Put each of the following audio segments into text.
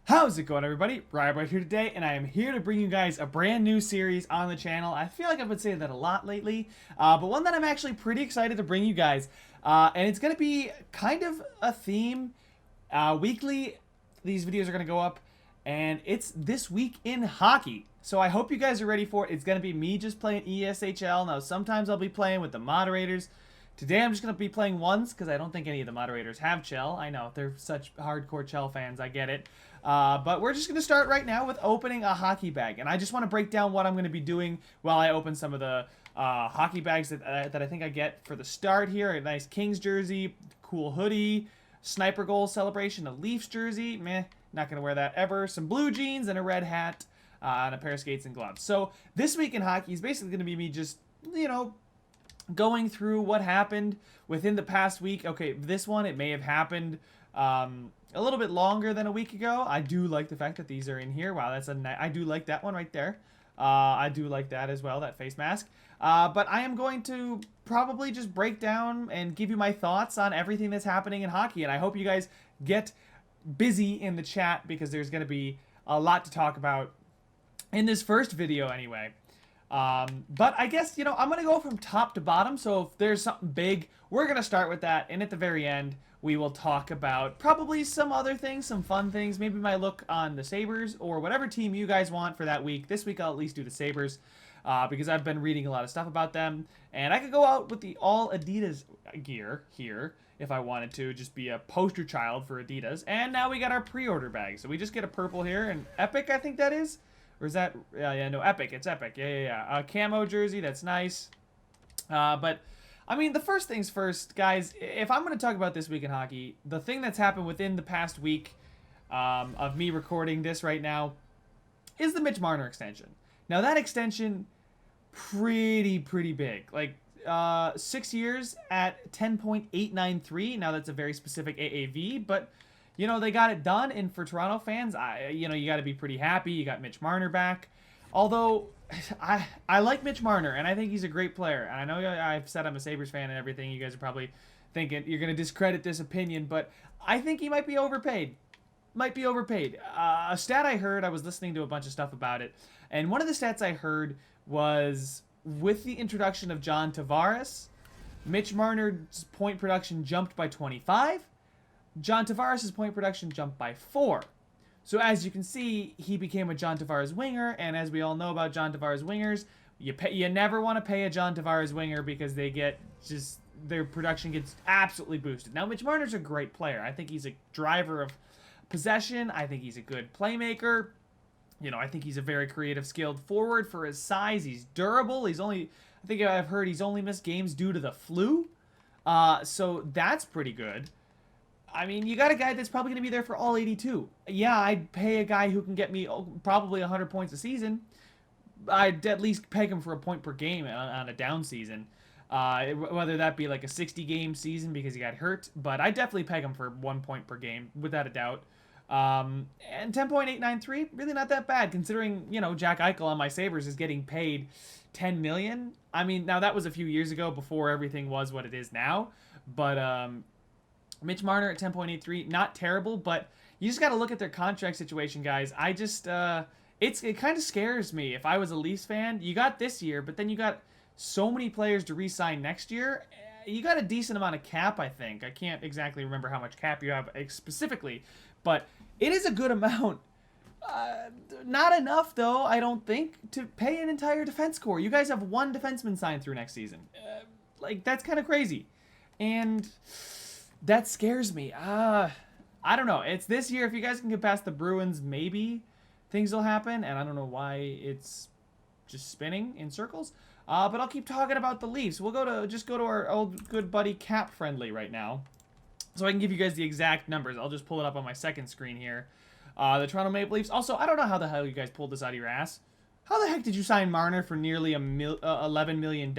How's it going, everybody? Ryan here today, and I am here to bring you guys a brand new series on the channel. I feel like I've been saying that a lot lately, but one that I'm actually pretty excited to bring you guys. And it's going to be kind of a theme. Weekly, these videos are going to go up, and it's This Week in Hockey. So I hope you guys are ready for it. It's going to be me just playing ESHL. Now, sometimes I'll be playing with the moderators. Today I'm just going to be playing ones because I don't think any of the moderators have Chell. I know, they're such hardcore Chell fans, I get it. But we're just going to start right now with opening a hockey bag. And I just want to break down what I'm going to be doing while I open some of the hockey bags that I think I get for the start here. A nice Kings jersey, cool hoodie, sniper goal celebration, a Leafs jersey. Meh, not going to wear that ever. Some blue jeans and a red hat and a pair of skates and gloves. So this week in hockey is basically going to be me just, going through what happened within the past week. Okay, this one, it may have happened a little bit longer than a week ago. I do like the fact that these are in here. Wow, that's I do like that one right there. I do like that as well, that face mask. But I am going to probably just break down and give you my thoughts on everything that's happening in hockey. And I hope you guys get busy in the chat because there's going to be a lot to talk about in this first video anyway. But I guess, I'm going to go from top to bottom. So if there's something big, we're going to start with that. And at the very end, we will talk about probably some other things, some fun things. Maybe my look on the Sabres or whatever team you guys want for that week. This week, I'll at least do the Sabres because I've been reading a lot of stuff about them. And I could go out with the all Adidas gear here if I wanted to. Just be a poster child for Adidas. And now we got our pre-order bag. So we just get a purple here. And Epic, I think that is. Or is that, no, Epic. It's Epic. Yeah. Camo jersey, that's nice. But, I mean, the first things first, guys, if I'm going to talk about This Week in Hockey, the thing that's happened within the past week of me recording this right now is the Mitch Marner extension. Now, that extension, pretty big. Like, 6 years at 10.893. Now, that's a very specific AAV, but they got it done, and for Toronto fans, you got to be pretty happy. You got Mitch Marner back. Although, I like Mitch Marner, and I think he's a great player. And I know I've said I'm a Sabres fan and everything. You guys are probably thinking you're going to discredit this opinion, but I think he might be overpaid. A stat I heard, I was listening to a bunch of stuff about it, and one of the stats I heard was with the introduction of John Tavares, Mitch Marner's point production jumped by 25. John Tavares' point production jumped by 4. So as you can see, he became a John Tavares winger, and as we all know about John Tavares wingers, you never want to pay a John Tavares winger because they get their production gets absolutely boosted. Now, Mitch Marner's a great player. I think he's a driver of possession. I think he's a good playmaker. I think he's a very creative, skilled forward for his size. He's durable. I think I've heard he's only missed games due to the flu. So that's pretty good. I mean, you got a guy that's probably going to be there for all 82. Yeah, I'd pay a guy who can get me probably 100 points a season. I'd at least peg him for a point per game on a down season. Whether that be like a 60-game season because he got hurt. But I'd definitely peg him for 1 point per game, without a doubt. And 10.893, really not that bad, considering, Jack Eichel on my Sabres is getting paid $10 million. I mean, now that was a few years ago before everything was what it is now. But, Mitch Marner at 10.83, not terrible, but you just got to look at their contract situation, guys. I just, it kind of scares me. If I was a Leafs fan, you got this year, but then you got so many players to re-sign next year. You got a decent amount of cap, I think. I can't exactly remember how much cap you have specifically, but it is a good amount. Not enough, though, I don't think, to pay an entire defense core. You guys have one defenseman signed through next season. That's kind of crazy. And that scares me. I don't know. It's this year. If you guys can get past the Bruins, maybe things will happen. And I don't know why it's just spinning in circles. But I'll keep talking about the Leafs. We'll go to our old good buddy Cap Friendly right now, so I can give you guys the exact numbers. I'll just pull it up on my second screen here. The Toronto Maple Leafs. Also, I don't know how the hell you guys pulled this out of your ass. How the heck did you sign Marner for nearly $11 million?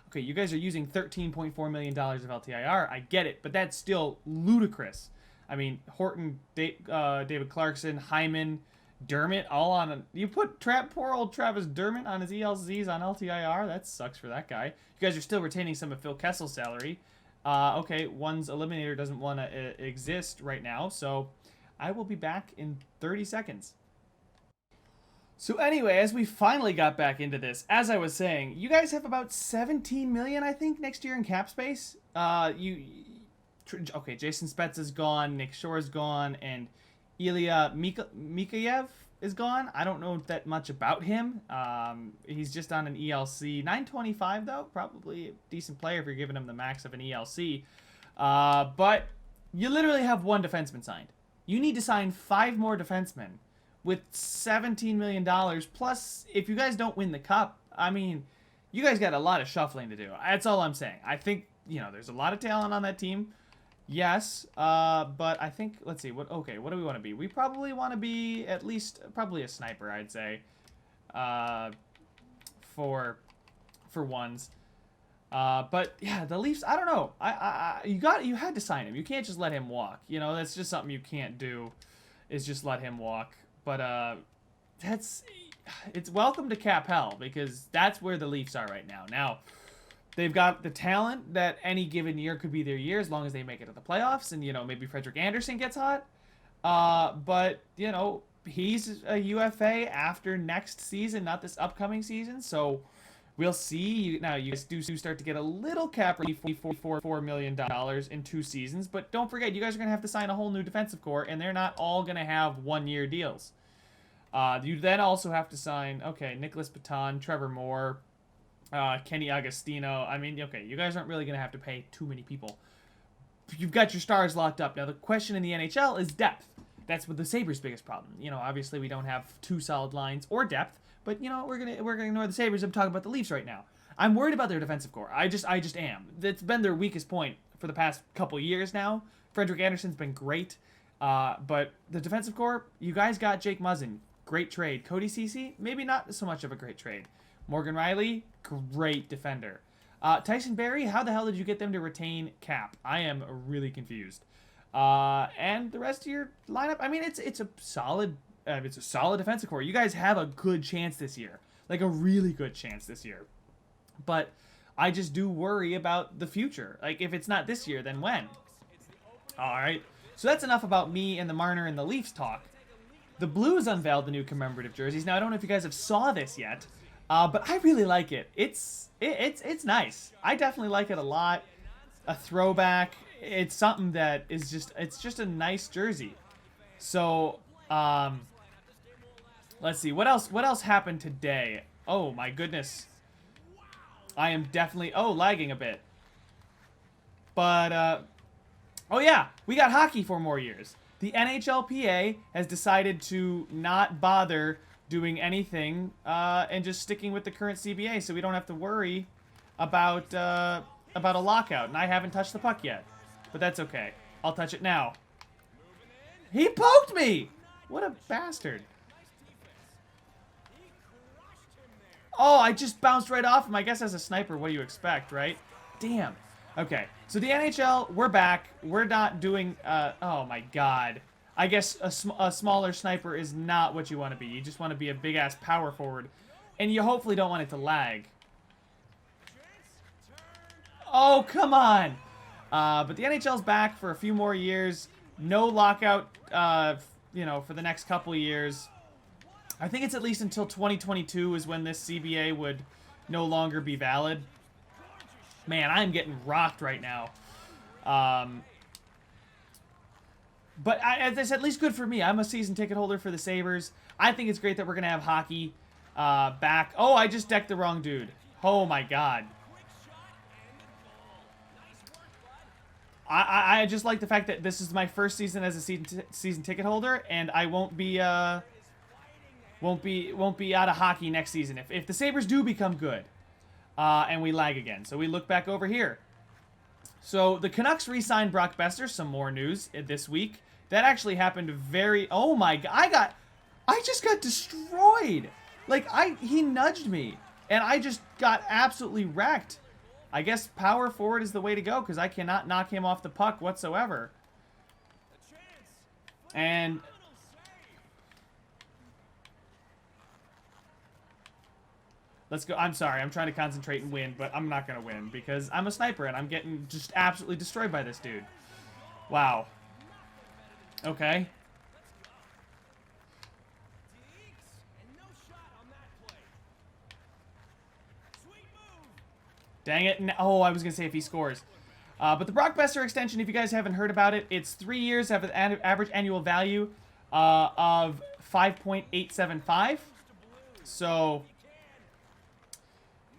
Okay, you guys are using $13.4 million of LTIR. I get it, but that's still ludicrous. I mean, Horton, David Clarkson, Hyman, Dermott, all on you put poor old Travis Dermott on his ELZs on LTIR. That sucks for that guy. You guys are still retaining some of Phil Kessel's salary. Okay, one's eliminator doesn't want to exist right now, so I will be back in 30 seconds. So anyway, as we finally got back into this, as I was saying, you guys have about 17 million, I think, next year in cap space. Okay, Jason Spetz is gone, Nick Shore is gone, and Ilya Mikheyev is gone. I don't know that much about him. He's just on an ELC. 925, though. Probably a decent player if you're giving him the max of an ELC. But you literally have one defenseman signed. You need to sign 5 more defensemen with $17 million. Plus, if you guys don't win the cup, I mean, you guys got a lot of shuffling to do. That's all I'm saying. I think, you know, there's a lot of talent on that team. Yes, but I think, let's see, what do we want to be? We probably want to be at least, probably a sniper, I'd say, for ones. But yeah, the Leafs, I don't know. You had to sign him. You can't just let him walk. You know, that's just something you can't do, is just let him walk. But, it's welcome to cap hell, because that's where the Leafs are right now. Now, they've got the talent that any given year could be their year as long as they make it to the playoffs and, you know, maybe Frederik Andersen gets hot. But, you know, he's a UFA after next season, not this upcoming season. So we'll see. Now, you guys do start to get a little cap relief for $4 million in 2 seasons. But don't forget, you guys are going to have to sign a whole new defensive core, and they're not all going to have 1-year deals. You then also have to sign, okay, Nicholas Baton, Trevor Moore, Kenny Agostino. I mean, okay, you guys aren't really going to have to pay too many people. You've got your stars locked up. Now, the question in the NHL is depth. That's what the Sabres' biggest problem. You know, obviously we don't have 2 solid lines or depth, but, you know, we're gonna ignore the Sabres. I'm talking about the Leafs right now. I'm worried about their defensive core. I just am. It's been their weakest point for the past couple years now. Frederik Andersen's been great, but the defensive core, you guys got Jake Muzzin. Great trade. Cody Ceci, maybe not so much of a great trade. Morgan Riley, great defender. Tyson Barrie, how the hell did you get them to retain cap? I am really confused. And the rest of your lineup, I mean, it's a solid defensive core. You guys have a good chance this year, like a really good chance this year. But I just do worry about the future. Like, if it's not this year, then when? All right. So that's enough about me and the Marner and the Leafs talk. The Blues unveiled the new commemorative jerseys. Now, I don't know if you guys have saw this yet. But I really like it. It's nice. I definitely like it a lot. A throwback. It's something that is just a nice jersey. So, let's see. What else happened today? Oh my goodness. I am definitely lagging a bit. But oh yeah, we got hockey for more years. The NHLPA has decided to not bother doing anything and just sticking with the current CBA, so we don't have to worry about a lockout. And I haven't touched the puck yet, but that's okay. I'll touch it now. He poked me! What a bastard. Oh, I just bounced right off him. I guess as a sniper, what do you expect, right? Damn. Okay, so the NHL, we're back. We're not doing, oh my god. I guess a smaller sniper is not what you want to be. You just want to be a big-ass power forward. And you hopefully don't want it to lag. Oh, come on! But the NHL's back for a few more years. No lockout, you know, for the next couple of years. I think it's at least until 2022 is when this CBA would no longer be valid. Man, I'm getting rocked right now. But as I said, at least good for me. I'm a season ticket holder for the Sabres. I think it's great that we're going to have hockey back. Oh, I just decked the wrong dude. Oh, my God. I just like the fact that this is my first season as a season ticket holder, and I won't be out of hockey next season if the Sabres do become good and we lag again. So we look back over here. So the Canucks re-signed Brock Besser. Some more news this week. That actually happened very... Oh my god. I just got destroyed. Like, he nudged me. And I just got absolutely wrecked. I guess power forward is the way to go, because I cannot knock him off the puck whatsoever. And... let's go. I'm sorry. I'm trying to concentrate and win, but I'm not going to win because I'm a sniper and I'm getting just absolutely destroyed by this dude. Wow. Okay. Dang it. Oh, I was going to say if he scores. But the Brock Besser extension, if you guys haven't heard about it, it's 3 years, have an average annual value of 5.875. So,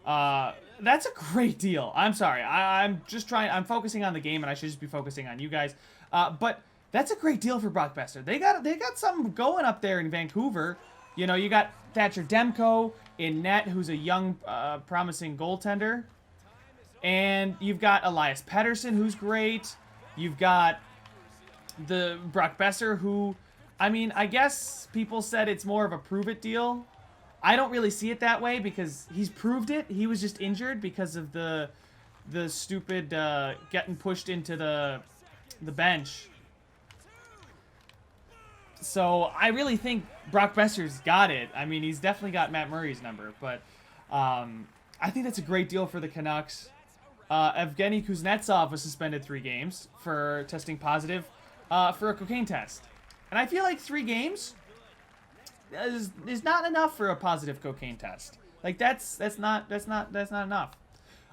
that's a great deal. I'm sorry. I'm just trying. I'm focusing on the game, and I should just be focusing on you guys. But that's a great deal for Brock Besser. They got something going up there in Vancouver. You know, you got Thatcher Demko in net, who's a young, promising goaltender. And you've got Elias Pettersson, who's great. You've got the Brock Besser, who, I mean, I guess people said it's more of a prove-it deal. I don't really see it that way because he's proved it. He was just injured because of the stupid getting pushed into the bench. So I really think Brock Besser's got it. I mean, he's definitely got Matt Murray's number, but I think that's a great deal for the Canucks. Evgeny Kuznetsov was suspended 3 games for testing positive for a cocaine test. And I feel like 3 games is not enough for a positive cocaine test. Like that's not enough.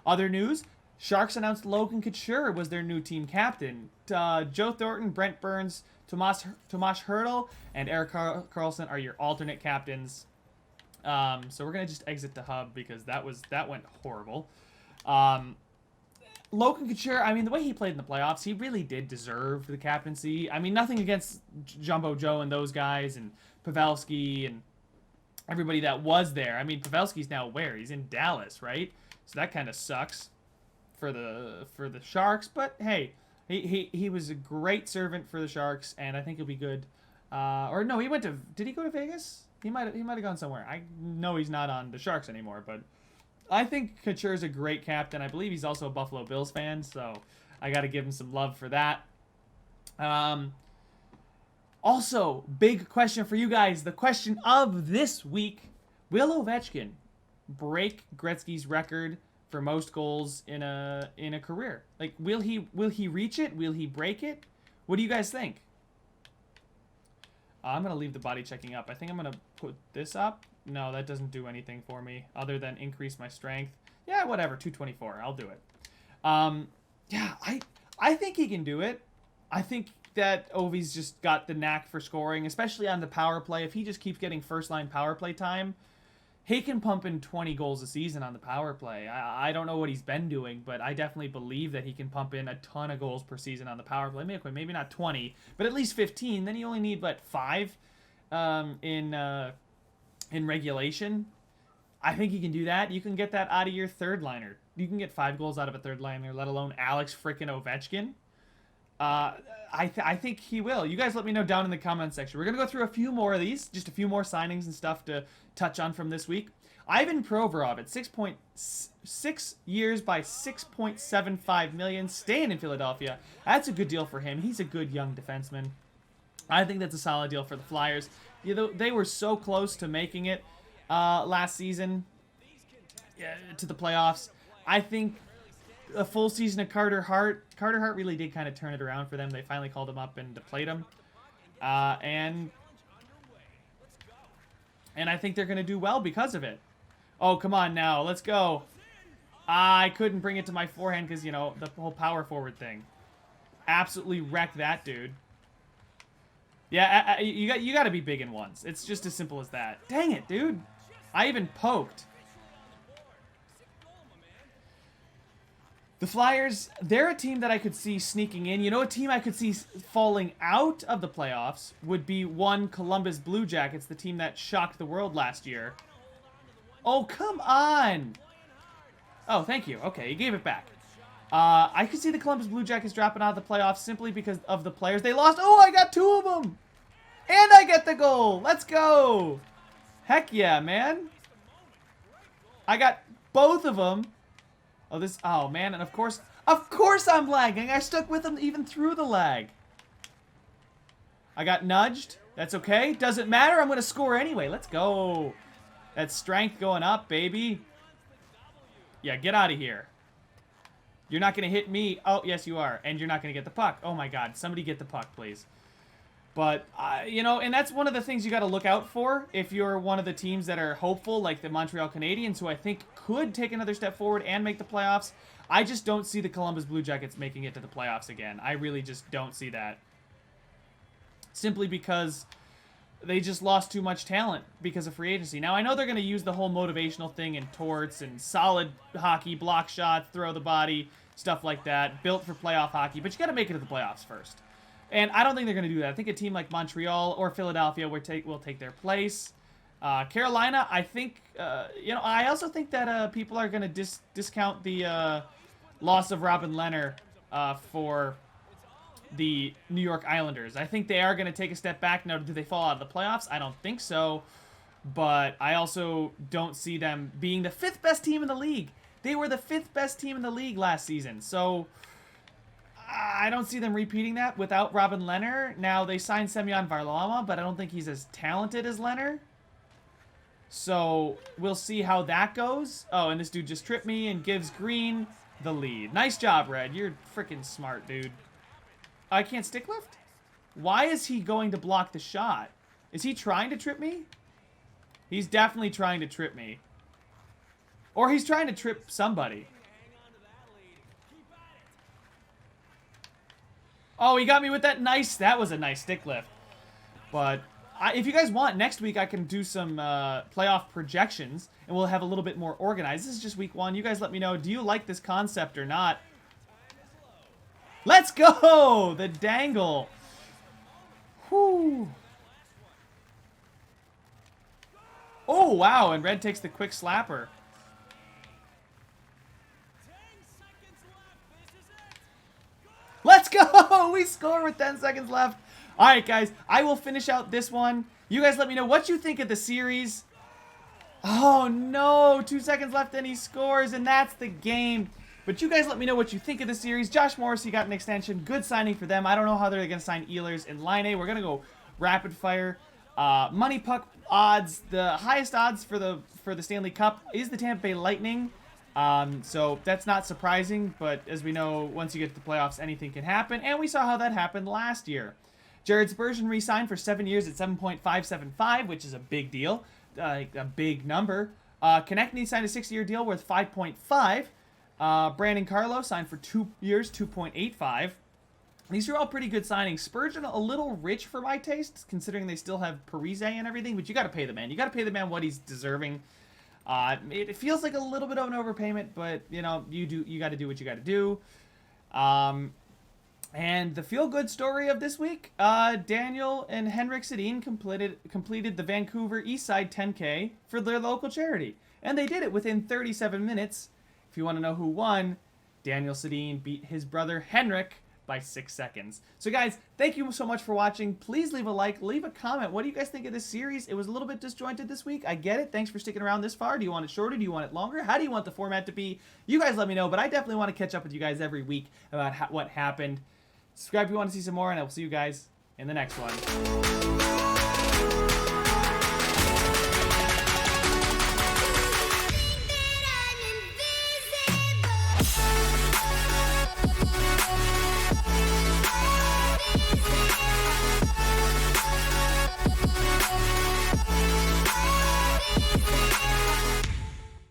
Other news, Sharks announced Logan Couture was their new team captain. Joe Thornton, Brent Burns, Tomas Hertl, and Erik Karlsson are your alternate captains. So we're gonna just exit the hub because that went horrible. Logan Couture, I mean, the way he played in the playoffs, he really did deserve the captaincy. I mean, nothing against Jumbo Joe and those guys, and Pavelski, and everybody that was there. I mean, Pavelski's now where? He's in Dallas, right? So that kind of sucks for the Sharks. But hey, he was a great servant for the Sharks, and I think he'll be good. Or no, he went to. Did he go to Vegas? He might have gone somewhere. I know he's not on the Sharks anymore, but I think Couture is a great captain. I believe he's also a Buffalo Bills fan, so I got to give him some love for that. Also, big question for you guys. The question of this week: will Ovechkin break Gretzky's record for most goals in a career? Like, will he reach it? Will he break it? What do you guys think? I'm gonna leave the body checking up. I think I'm gonna put this up. No, that doesn't do anything for me other than increase my strength. Yeah, whatever. 224. I'll do it. Yeah, I think he can do it. I think that Ovi's just got the knack for scoring, especially on the power play. If he just keeps getting first-line power play time, he can pump in 20 goals a season on the power play. I don't know what he's been doing, but I definitely believe that he can pump in a ton of goals per season on the power play. Maybe not 20, but at least 15. Then you only need, what, 5 in regulation. I think you can do that. You can get that out of your third liner. You can get 5 goals out of a third liner, let alone Alex frickin' Ovechkin. I think he will. You guys let me know down in the comment section. We're going to go through a few more of these, just a few more signings and stuff to touch on from this week. Ivan Provorov at 6.6 years by $6.75 million, staying in Philadelphia. That's a good deal for him. He's a good young defenseman. I think that's a solid deal for the Flyers. You know, they were so close to making it last season to the playoffs. I think a full season of Carter Hart really did kind of turn it around for them. They finally called him up and played him. And I think they're going to do well because of it. Oh, come on now. Let's go. I couldn't bring it to my forehand because, you know, the whole power forward thing. Absolutely wrecked that dude. Yeah, you got to be big in ones. It's just as simple as that. Dang it, dude. I even poked. The Flyers, they're a team that I could see sneaking in. You know, a team I could see falling out of the playoffs would be one Columbus Blue Jackets, the team that shocked the world last year. Oh, come on. Oh, thank you. Okay, you gave it back. I could see the Columbus Blue Jackets dropping out of the playoffs simply because of the players they lost. Oh, I got 2 of them. And I get the goal. Let's go. Heck yeah, man. I got both of them. Oh man, and of course I'm lagging. I stuck with them even through the lag. I got nudged. That's okay. Doesn't matter. I'm going to score anyway. Let's go. That's strength going up, baby. Yeah, get out of here. You're not going to hit me. Oh, yes, you are. And you're not going to get the puck. Oh, my God. Somebody get the puck, please. But, you know, and that's one of the things you got to look out for if you're one of the teams that are hopeful, like the Montreal Canadiens, who I think could take another step forward and make the playoffs. I just don't see the Columbus Blue Jackets making it to the playoffs again. I really just don't see that. Simply because they just lost too much talent because of free agency. Now, I know they're going to use the whole motivational thing in torts and solid hockey, block shots, throw the body, stuff like that, built for playoff hockey, but you got to make it to the playoffs first. And I don't think they're going to do that. I think a team like Montreal or Philadelphia will take their place. Carolina, I think, you know, I also think that people are going to discount the loss of Robin Lehner for the New York Islanders. I think they are going to take a step back. Now, do they fall out of the playoffs? I don't think so. But I also don't see them being the 5th best team in the league. They were the 5th best team in the league last season. So I don't see them repeating that without Robin Lehner. Now, they signed Semyon Varlamov, but I don't think he's as talented as Lehner. So we'll see how that goes. Oh, and this dude just tripped me and gives Green the lead. Nice job, Red. You're freaking smart, dude. I can't stick lift? Why is he going to block the shot? Is he trying to trip me? He's definitely trying to trip me. Or he's trying to trip somebody. Oh, he got me with that nice... That was a nice stick lift. But if you guys want, next week I can do some playoff projections. And we'll have a little bit more organized. This is just week 1. You guys let me know. Do you like this concept or not? Let's go! The dangle. Whew. Oh, wow. And Red takes the quick slapper. Let's go! We score with 10 seconds left. All right, guys. I will finish out this one. You guys let me know what you think of the series. Oh, no. 2 seconds left and he scores, and that's the game. But you guys let me know what you think of the series. Josh Morrissey got an extension. Good signing for them. I don't know how they're going to sign Ehlers and Line. We're going to go rapid fire. Money puck odds. The highest odds for the Stanley Cup is the Tampa Bay Lightning. So that's not surprising. But as we know, once you get to the playoffs, anything can happen. And we saw how that happened last year. Jared Spurgeon re-signed for 7 years at 7.575, which is a big deal. A big number. Konechny signed a 6-year deal worth 5.5. Brandon Carlo signed for 2 years, 2.85. These are all pretty good signings. Spurgeon, a little rich for my taste, considering they still have Parise and everything, but you got to pay the man. You got to pay the man what he's deserving. It feels like a little bit of an overpayment, but, you know, you got to do what you got to do. And the feel-good story of this week, Daniel and Henrik Sedin completed the Vancouver Eastside 10K for their local charity. And they did it within 37 minutes. If you want to know who won, Daniel Sedin beat his brother Henrik by 6 seconds. So guys, thank you so much for watching. Please leave a like, leave a comment. What do you guys think of this series? It was a little bit disjointed this week. I get it. Thanks for sticking around this far. Do you want it shorter? Do you want it longer? How do you want the format to be? You guys let me know, but I definitely want to catch up with you guys every week about what happened. Subscribe if you want to see some more, and I will see you guys in the next one.